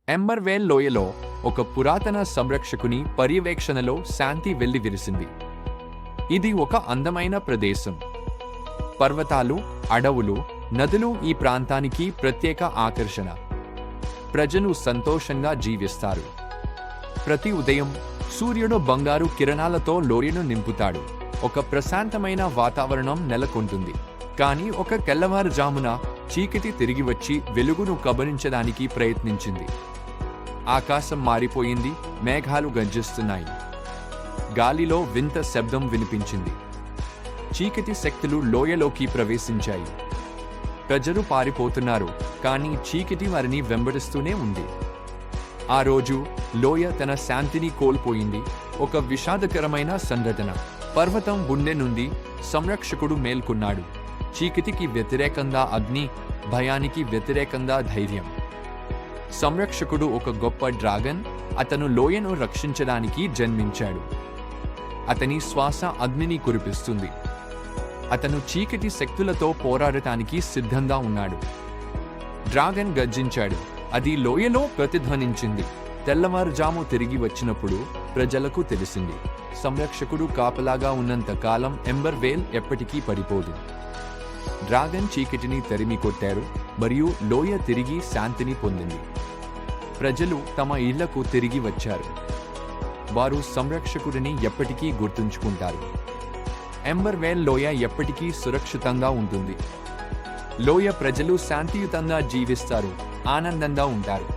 ఎంబర్వేల్ లోయలో ఒక పురాతన సంరక్షకుని పర్యవేక్షణలో శాంతి వెల్లివిరిసింది. ఇది ఒక అందమైన ప్రదేశం. పర్వతాలు, అడవులు, నదులు ఈ ప్రాంతానికి ప్రత్యేక ఆకర్షణ. ప్రజలు సంతోషంగా జీవిస్తారు. ప్రతి ఉదయం సూర్యుడు బంగారు కిరణాలతో లోయను నింపుతాడు. ఒక ప్రశాంతమైన వాతావరణం నెలకొంటుంది. కానీ ఒక తెల్లవారుజామున చీకటి తిరిగి వచ్చి వెలుగును కబలించడానికి ప్రయత్నించింది. ఆకాశం మారిపోయింది. మేఘాలు గర్జిస్తున్నాయి. గాలిలో వింత శబ్దం వినిపించింది. చీకటి శక్తులు లోయలోకి ప్రవేశించాయి. ప్రజలు పారిపోతున్నారు, కానీ చీకటి వారిని వెంబడిస్తూనే ఉంది. ఆ రోజు లోయ తన శాంతిని కోల్పోయింది. ఒక విషాదకరమైన సంఘటన. పర్వతం గుండె నుండి సంరక్షకుడు మేల్కొన్నాడు. చీకటికి వ్యతిరేకంగా అగ్ని, భయానికి వ్యతిరేకంగా ధైర్యం. సంరక్షకుడు ఒక గొప్ప డ్రాగన్. అతను లోయను రక్షించడానికి జన్మించాడు. అతని శ్వాస అగ్నిని కురిపిస్తుంది. అతను చీకటి శక్తులతో పోరాడటానికి సిద్ధంగా ఉన్నాడు. డ్రాగన్ గర్జించాడు. అది లోయలో ప్రతిధ్వనించింది. తెల్లవారుజాము తిరిగి వచ్చినప్పుడు ప్రజలకు తెలిసింది, సంరక్షకుడు కాపలాగా ఉన్నంత కాలం ఎంబర్వేల్ ఎప్పటికీ పడిపోదు. డ్రాగన్ చీకటిని తరిమి కొట్టారు మరియు లోయ తిరిగి శాంతిని పొందింది. ప్రజలు తమ ఇళ్లకు తిరిగి వచ్చారు. వారు సంరక్షకుడిని ఎప్పటికీ గుర్తుంచుకుంటారు. ఎంబర్వేల్ లోయ ఎప్పటికీ సురక్షితంగా ఉంటుంది. లోయ ప్రజలు శాంతియుతంగా జీవిస్తారు, ఆనందంగా ఉంటారు.